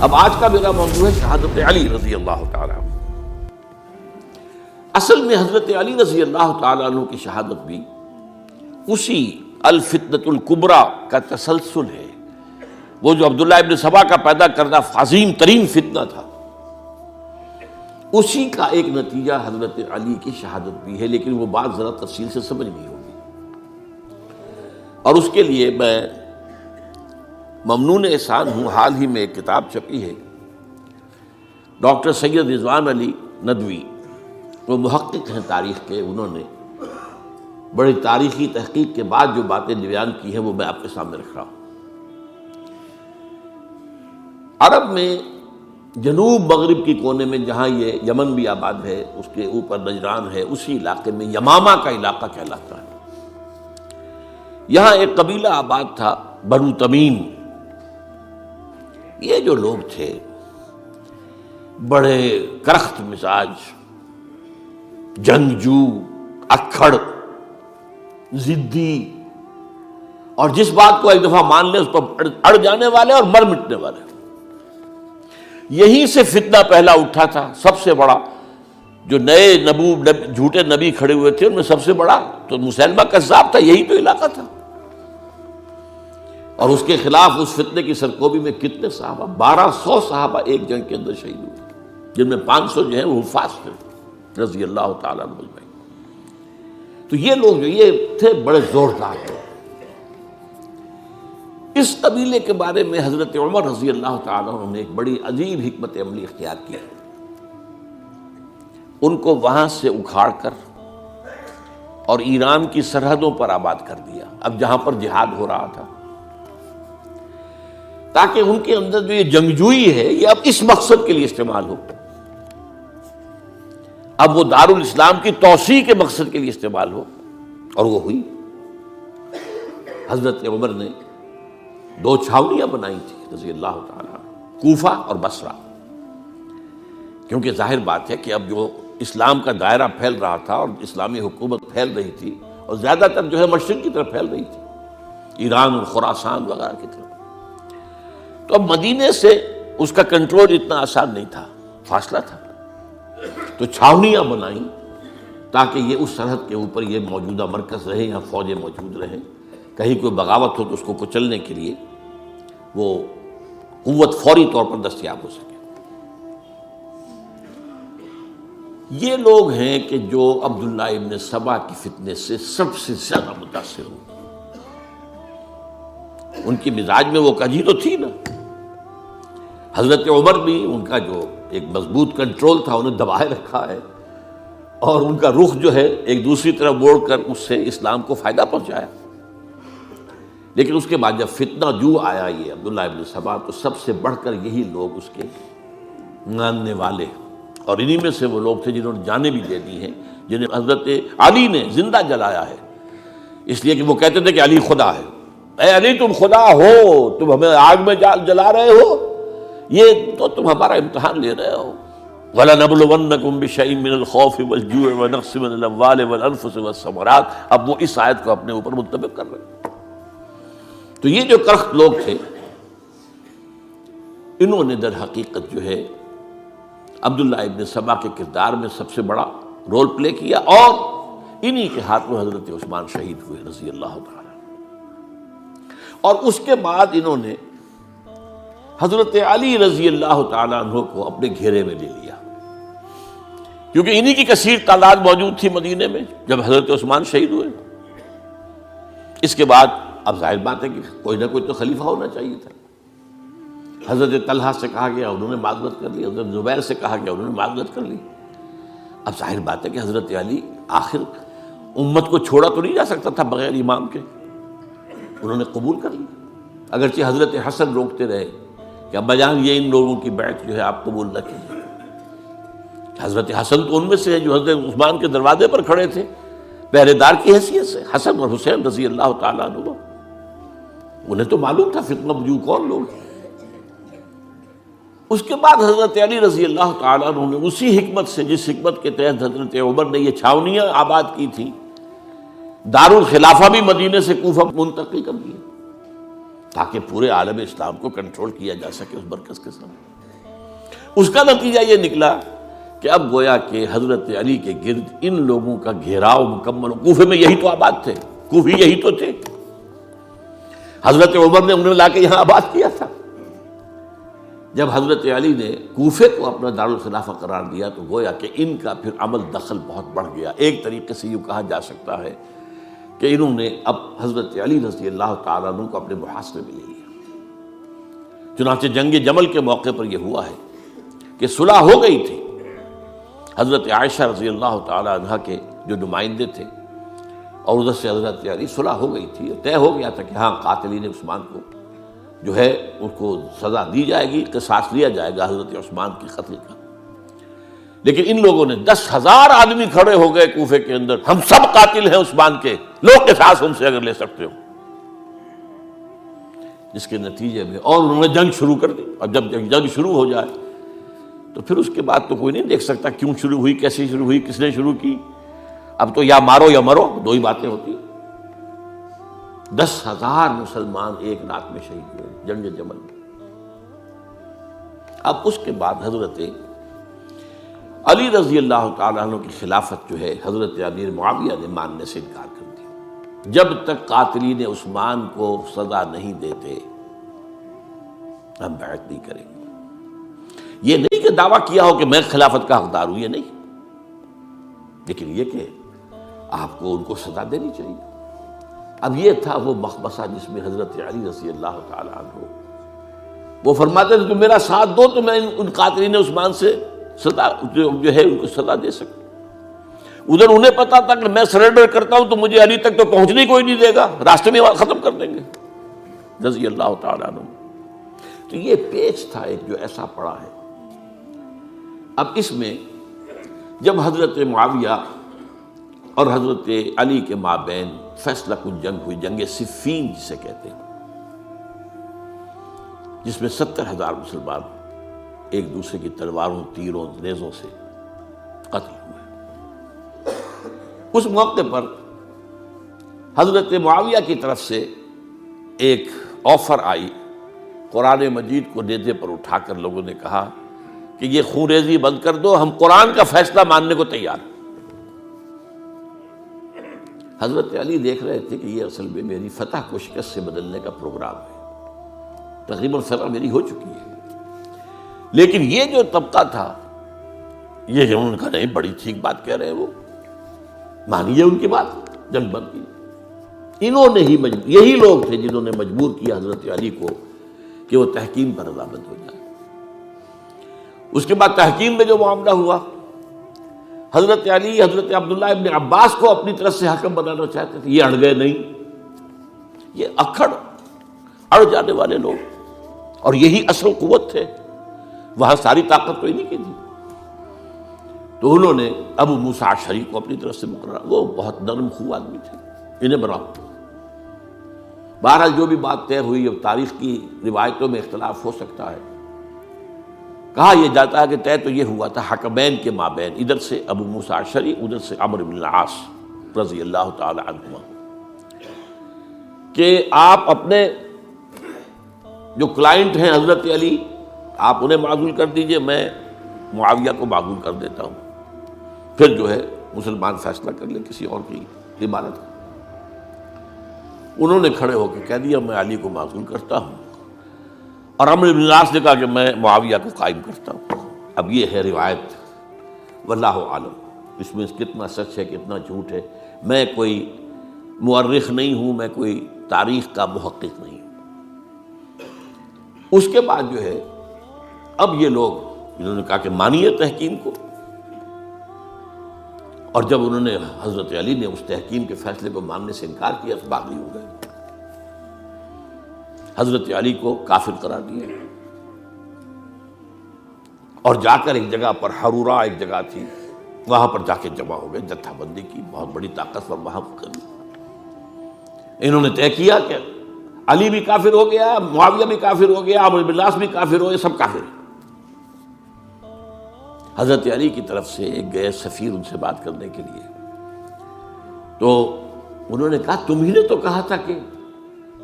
اب آج کا میرا موضوع ہے شہادت علی رضی اللہ تعالیٰ عنہ۔ اصل میں حضرت علی رضی اللہ تعالیٰ عنہ کی شہادت بھی اسی الفتنۃ الکبریٰ کا تسلسل ہے۔ وہ جو عبداللہ ابن سبا کا پیدا کردہ عظیم ترین فتنہ تھا، اسی کا ایک نتیجہ حضرت علی کی شہادت بھی ہے، لیکن وہ بات ذرا تفصیل سے سمجھنی ہوگی۔ اور اس کے لیے میں ممنون احسان ہوں، حال ہی میں ایک کتاب چھپی ہے، ڈاکٹر سید رضوان علی ندوی، وہ محقق ہیں تاریخ کے، انہوں نے بڑی تاریخی تحقیق کے بعد جو باتیں بیان کی ہیں وہ میں آپ کے سامنے رکھ رہا ہوں۔ عرب میں جنوب مغرب کی کونے میں جہاں یہ یمن بھی آباد ہے، اس کے اوپر نجران ہے، اسی علاقے میں یمامہ کا علاقہ کہلاتا ہے۔ یہاں ایک قبیلہ آباد تھا، بنو تمیم۔ یہ جو لوگ تھے بڑے کرخت مزاج، جنگجو، اکھڑ، ضدی، اور جس بات کو ایک دفعہ مان لے اس پر اڑ جانے والے اور مر مٹنے والے۔ یہیں سے فتنہ پہلا اٹھا تھا، سب سے بڑا جو نئے جھوٹے نبی کھڑے ہوئے تھے ان میں سب سے بڑا تو مسیلمہ کذاب تھا، یہی تو علاقہ تھا۔ اور اس کے خلاف اس فتنے کی سرکوبی میں کتنے صحابہ، 1200 صحابہ ایک جنگ کے اندر شہید ہوئے، جن میں 500 جو ہیں وہ حفاظ تھے رضی اللہ تعالیٰ عنہ اجمعین۔ تو یہ لوگ جو یہ تھے بڑے زوردار تھے۔ اس قبیلے کے بارے میں حضرت عمر رضی اللہ تعالیٰ عنہ نے ایک بڑی عجیب حکمت عملی اختیار کی۔ ان کو وہاں سے اکھاڑ کر اور ایران کی سرحدوں پر آباد کر دیا، اب جہاں پر جہاد ہو رہا تھا، تاکہ ان کے اندر جو یہ جنگجوئی ہے یہ اب اس مقصد کے لیے استعمال ہو، اب وہ دارالاسلام کی توسیع کے مقصد کے لیے استعمال ہو، اور وہ ہوئی۔ حضرت عمر نے 2 چھاونیاں بنائی تھی رضی اللہ تعالیٰ، کوفہ اور بصرہ، کیونکہ ظاہر بات ہے کہ اب جو اسلام کا دائرہ پھیل رہا تھا اور اسلامی حکومت پھیل رہی تھی، اور زیادہ تر جو ہے مشرق کی طرف پھیل رہی تھی، ایران اور خراسان وغیرہ کی طرف، تو اب مدینے سے اس کا کنٹرول اتنا آسان نہیں تھا، فاصلہ تھا، تو چھاونیاں بنائیں تاکہ یہ اس سرحد کے اوپر یہ موجودہ مرکز رہے، یہاں فوجیں موجود رہیں، کہیں کوئی بغاوت ہو تو اس کو کچلنے کے لیے وہ قوت فوری طور پر دستیاب ہو سکے۔ یہ لوگ ہیں کہ جو عبداللہ ابن سبا کی فتنے سے سب سے زیادہ متاثر ہوئے۔ ان کی مزاج میں وہ کجی تو تھی نا۔ حضرت عمر بھی ان کا جو ایک مضبوط کنٹرول تھا انہیں دبائے رکھا ہے، اور ان کا رخ جو ہے ایک دوسری طرف موڑ کر اس سے اسلام کو فائدہ پہنچایا۔ لیکن اس کے بعد جب فتنہ جو آیا یہ عبداللہ ابن سبا، تو سب سے بڑھ کر یہی لوگ اس کے ماننے والے، اور انہی میں سے وہ لوگ تھے جنہوں نے جانیں بھی دے دی ہیں، جنہیں حضرت علی نے زندہ جلایا ہے، اس لیے کہ وہ کہتے تھے کہ علی خدا ہے۔ اے علی تم خدا ہو، تم ہمیں آگ میں جلا رہے ہو، یہ تو تم ہمارا امتحان لے رہے ہو۔ وَلَنَبْلُوَنَّكُمْ بِشَيْءٍ مِّنَ الْخَوْفِ وَالْجُوعِ وَنَقْصٍ مِّنَ الْأَمْوَالِ وَالْأَنفُسِ وَالثَّمَرَاتِ، اب وہ اس آیت کو اپنے اوپر منطبق کر رہے ہیں۔ تو یہ جو کرخت لوگ تھے، انہوں نے در حقیقت جو ہے عبداللہ ابن سبا کے کردار میں سب سے بڑا رول پلے کیا، اور انہی کے ہاتھوں حضرت عثمان شہید ہوئے رضی اللہ تعالیٰ۔ اور اس کے بعد انہوں نے حضرت علی رضی اللہ تعالیٰ عنہ کو اپنے گھیرے میں لے لیا، کیونکہ انہی کی کثیر تعداد موجود تھی مدینے میں جب حضرت عثمان شہید ہوئے۔ اس کے بعد اب ظاہر بات ہے کہ کوئی نہ کوئی تو خلیفہ ہونا چاہیے تھا۔ حضرت طلحہ سے کہا گیا، انہوں نے معذرت کر لی، حضرت زبیر سے کہا گیا، انہوں نے معذرت کر لی۔ اب ظاہر بات ہے کہ حضرت علی آخر امت کو چھوڑا تو نہیں جا سکتا تھا بغیر امام کے، انہوں نے قبول کر لی، اگرچہ حضرت حسن روکتے رہے کہ ابا جان یہ ان لوگوں کی بیعت جو ہے آپ قبول نہ کیجیے۔ حضرت حسن تو ان میں سے ہیں جو حضرت عثمان کے دروازے پر کھڑے تھے پہرے دار کی حیثیت سے، حسن اور حسین رضی اللہ تعالیٰ عنہ، انہیں تو معلوم تھا فتنہ جو کون لوگ ہیں۔ اس کے بعد حضرت علی رضی اللہ تعالیٰ عنہ نے اسی حکمت سے، جس حکمت کے تحت حضرت عمر نے یہ چھاونیاں آباد کی تھی، دارالخلافہ بھی مدینے سے کوفہ منتقل کر دیا، تاکہ پورے عالم اسلام کو کنٹرول کیا جا سکے اس مرکز کے ساتھ۔ اس کا نتیجہ یہ نکلا کہ اب گویا کہ حضرت علی کے گرد ان لوگوں کا گھیراؤ مکمل، کوفے میں یہی تو آباد تھے، کوفی یہی تو تھے، حضرت عمر نے انہیں لا کے یہاں آباد کیا تھا۔ جب حضرت علی نے کوفے کو اپنا دارالخلافہ قرار دیا تو گویا کہ ان کا پھر عمل دخل بہت بڑھ گیا۔ ایک طریقے سے یوں کہا جا سکتا ہے کہ انہوں نے اب حضرت علی رضی اللہ تعالیٰ عنہ کو اپنے محاصرے میں لے لیا۔ چنانچہ جنگ جمل کے موقع پر یہ ہوا ہے کہ صلح ہو گئی تھی، حضرت عائشہ رضی اللہ تعالیٰ عنہ کے جو نمائندے تھے اور ادھر سے حضرت علی، صلح ہو گئی تھی، طے ہو گیا تھا کہ ہاں قاتلین عثمان کو جو ہے ان کو سزا دی جائے گی، قصاص لیا جائے گا حضرت عثمان کی قتل کا۔ لیکن ان لوگوں نے 10,000 آدمی کھڑے ہو گئے کوفے کے اندر، ہم سب قاتل ہیں عثمان کے، لو قصاص ہم سے اگر لے سکتے ہو، جس کے نتیجے میں اور انہوں نے جنگ شروع کر دی۔ اور جب جنگ شروع ہو جائے تو پھر اس کے بعد تو کوئی نہیں دیکھ سکتا کیوں شروع ہوئی، کیسے شروع ہوئی، کس نے شروع کی۔ اب تو یا مارو یا مرو، دو ہی باتیں ہوتی۔ 10,000 مسلمان ایک رات میں شہید ہوئے جنگ جمل میں۔ اب اس کے بعد حضرت علی رضی اللہ تعالیٰ عنہ کی خلافت جو ہے حضرت امیر معاویہ نے ماننے سے انکار کر دیا۔ جب تک قاتلین عثمان کو سزا نہیں دیتے ہم بیعت نہیں کریں گے۔ یہ نہیں کہ دعویٰ کیا ہو کہ میں خلافت کا حقدار ہوں، یہ نہیں، لیکن یہ کہ آپ کو ان کو سزا دینی چاہیے۔ اب یہ تھا وہ مخمصہ جس میں حضرت علی رضی اللہ تعالیٰ عنہ وہ فرماتے تھے تو میرا ساتھ دو تو میں ان قاتلین عثمان سے سزا جو ہے ان کو سزا دے سکوں۔ ادھر انہیں پتا تھا کہ میں سرنڈر کرتا ہوں تو مجھے علی تک تو پہنچنے کوئی نہیں دے گا، راستے میں ختم کر دیں گے رضی اللہ تعالیٰ عنہ۔ تو یہ پیچ تھا ایک جو ایسا پڑا ہے۔ اب اس میں جب حضرت معاویہ اور حضرت علی کے مابین فیصلہ کن جنگ ہوئی، جنگ صفین جسے کہتے ہیں، جس میں 70,000 مسلمان ایک دوسرے کی تلواروں، تیروں، نیزوں سے قتل ہوئے۔ اس موقع پر حضرت معاویہ کی طرف سے ایک آفر آئی، قرآن مجید کو نیزے پر اٹھا کر لوگوں نے کہا کہ یہ خون ریزی بند کر دو، ہم قرآن کا فیصلہ ماننے کو تیار ہیں۔ حضرت علی دیکھ رہے تھے کہ یہ اصل میں میری فتح کو شکست سے بدلنے کا پروگرام ہے، تقریباً فتح میری ہو چکی ہے، لیکن یہ جو طبقہ تھا یہ انہوں نے کہا نہیں بڑی ٹھیک بات کہہ رہے ہیں، وہ مانیے ان کی بات، جنگ بند کی۔ انہوں نے ہی یہی لوگ تھے جنہوں نے مجبور کیا حضرت علی کو کہ وہ تحکیم پر رضامند ہو جائے۔ اس کے بعد تحکیم میں جو معاملہ ہوا، حضرت علی حضرت عبداللہ ابن عباس کو اپنی طرف سے حکم بنانا چاہتے تھے، یہ اڑ گئے نہیں۔ یہ اڑ جانے والے لوگ، اور یہی اصل قوت تھے، وہاں ساری طاقت تو انہیں کی تھی۔ تو انہوں نے ابو موسیٰ اشعری کو اپنی طرف سے مقررہ، وہ بہت نرم خو آدمی تھے، انہیں بناؤ۔ بہرحال جو بھی بات طے ہوئی، اب تاریخ کی روایتوں میں اختلاف ہو سکتا ہے، کہا یہ جاتا ہے کہ طے تو یہ ہوا تھا حکمین کے مابین، ادھر سے ابو موسیٰ اشعری، ادھر سے عمرو بن العاص رضی اللہ تعالی عنہما، کہ آپ اپنے جو کلائنٹ ہیں حضرت علی آپ انہیں معزول کر دیجئے، میں معاویہ کو معزول کر دیتا ہوں، پھر جو ہے مسلمان فیصلہ کر لیں کسی اور کی عبادت۔ انہوں نے کھڑے ہو کے کہہ دیا میں علی کو معزول کرتا ہوں، اور عمرو بن العاص نے کہا کہ میں معاویہ کو قائم کرتا ہوں۔ اب یہ ہے روایت، واللہ عالم اس میں کتنا سچ ہے کتنا جھوٹ ہے، میں کوئی مورخ نہیں ہوں، میں کوئی تاریخ کا محقق نہیں ہوں۔ اس کے بعد جو ہے اب یہ لوگ انہوں نے کہا کہ مانیے تحکیم کو، اور جب انہوں نے حضرت علی نے اس تحکیم کے فیصلے کو ماننے سے انکار کیا تو باغی ہو گئے، حضرت علی کو کافر قرار دیا، اور جا کر ایک جگہ پر حرورہ ایک جگہ تھی وہاں پر جا کے جمع ہو گئے، جتھا بندی کی، بہت بڑی طاقت پر وہاں کری۔ انہوں نے طے کیا کہ علی بھی کافر ہو گیا، معاویہ بھی کافر ہو گیا، عمرو بن العاص بھی کافر ہو گئے، سب کافر ہیں۔ حضرت علی کی طرف سے ایک گئے سفیر ان سے بات کرنے کے لیے، تو انہوں نے کہا تم ہی نے تو کہا تھا کہ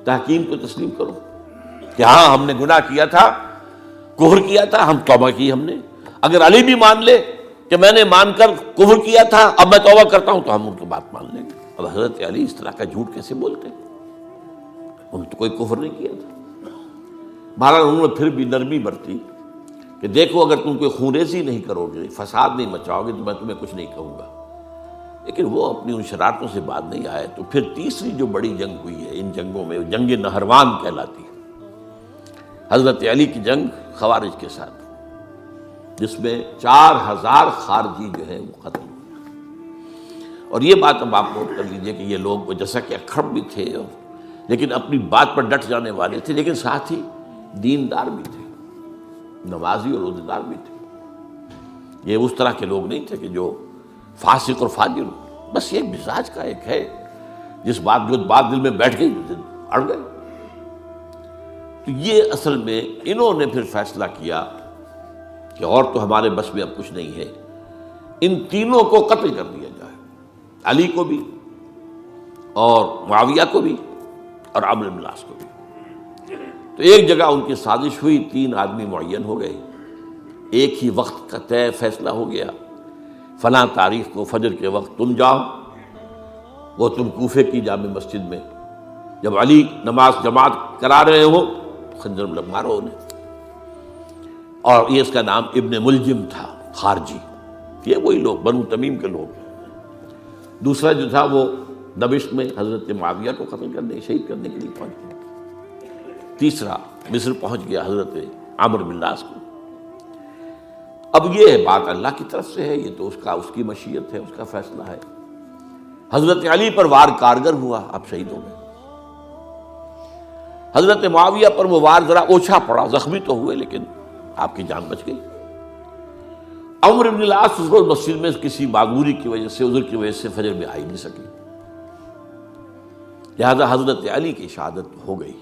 تحکیم کو تسلیم کرو، کہ ہاں ہم نے گناہ کیا تھا، کفر کیا تھا، ہم توبہ کی ہم نے. اگر علی بھی مان لے کہ میں نے مان کر کفر کیا تھا اب میں توبہ کرتا ہوں تو ہم ان کی بات مان لیں گے. اب حضرت علی اس طرح کا جھوٹ کیسے بولتے؟ انہوں نے تو کوئی کفر نہیں کیا تھا. بہرحال انہوں نے پھر بھی نرمی برتی کہ دیکھو اگر تم کوئی خونریزی نہیں کرو گے، فساد نہیں مچاؤ گے تو میں تمہیں کچھ نہیں کہوں گا. لیکن وہ اپنی ان شرارتوں سے بعد نہیں آئے. تو پھر تیسری جو بڑی جنگ ہوئی ہے ان جنگوں میں، جنگ نہروان کہلاتی ہے، حضرت علی کی جنگ خوارج کے ساتھ، جس میں 4000 خارجی جو ہیں وہ قتل ہوئے. اور یہ بات اب آپ نوٹ کر لیجئے کہ یہ لوگ جیسا کہ اکھڑ بھی تھے لیکن اپنی بات پر ڈٹ جانے والے تھے، لیکن ساتھ ہی دیندار بھی تھے، نمازی اور روزہ دار بھی تھے. یہ اس طرح کے لوگ نہیں تھے کہ جو فاسق اور فاجر ہو. بس یہ مزاج کا ایک ہے، جو بات دل میں بیٹھ گئی اڑ گئے. تو یہ اصل میں انہوں نے پھر فیصلہ کیا کہ اور تو ہمارے بس میں اب کچھ نہیں ہے، ان تینوں کو قتل کر دیا جائے، علی کو بھی اور معاویہ کو بھی اور عمرو بن العاص کو بھی. تو ایک جگہ ان کی سازش ہوئی، 3 آدمی معین ہو گئے، ایک ہی وقت کا طے فیصلہ ہو گیا، فلاں تاریخ کو فجر کے وقت تم جاؤ، وہ تم کوفے کی جامع مسجد میں، جب علی نماز جماعت کرا رہے ہو خنجر مارو انہیں. اور یہ اس کا نام ابن ملجم تھا، خارجی. یہ وہی لوگ بنو تمیم کے لوگ. دوسرا جو تھا وہ دمشق میں حضرت معاویہ کو قتل کرنے، شہید کرنے کے لیے پہنچ گیا. تیسرا مصر پہنچ گیا حضرت عمرو بن العاص کو. اب یہ بات اللہ کی طرف سے ہے، یہ تو اس کی مشیت ہے، اس کا فیصلہ ہے. حضرت علی پر وار کارگر ہوا، اب شہید ہو گئے. حضرت معاویہ پر وہ وار ذرا اوچھا پڑا، زخمی تو ہوئے لیکن آپ کی جان بچ گئی. عمرو بن العاص اس روز مسجد میں کسی معذوری کی وجہ سے، عذر کی وجہ سے فجر میں آئی نہیں سکی، لہذا حضرت علی کی شہادت ہو گئی.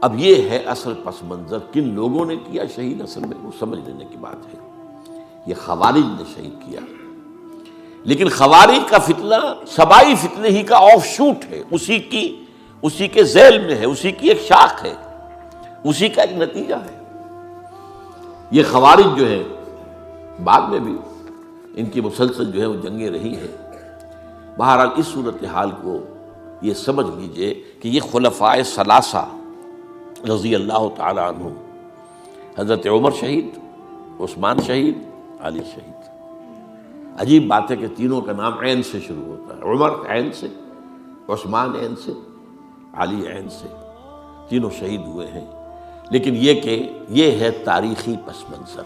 اب یہ ہے اصل پس منظر، کن لوگوں نے کیا شہید، اصل میں وہ سمجھ لینے کی بات ہے. یہ خوارج نے شہید کیا، لیکن خوارج کا فتنہ سبائی فتنے ہی کا آف شوٹ ہے، اسی کے ذیل میں ہے، اسی کی ایک شاخ ہے، اسی کا ایک نتیجہ ہے. یہ خوارج جو ہے بعد میں بھی ان کی مسلسل جو ہے وہ جنگیں رہی ہیں. بہرحال اس صورتحال کو یہ سمجھ لیجئے کہ یہ خلفائے ثلاثہ رضی اللہ تعالی عنہ، حضرت عمر شہید، عثمان شہید، علی شہید. عجیب بات ہے کہ تینوں کا نام عین سے شروع ہوتا ہے، عمر عین سے، عثمان عین سے، علی عین سے. تینوں شہید ہوئے ہیں. لیکن یہ کہ یہ ہے تاریخی پس منظر.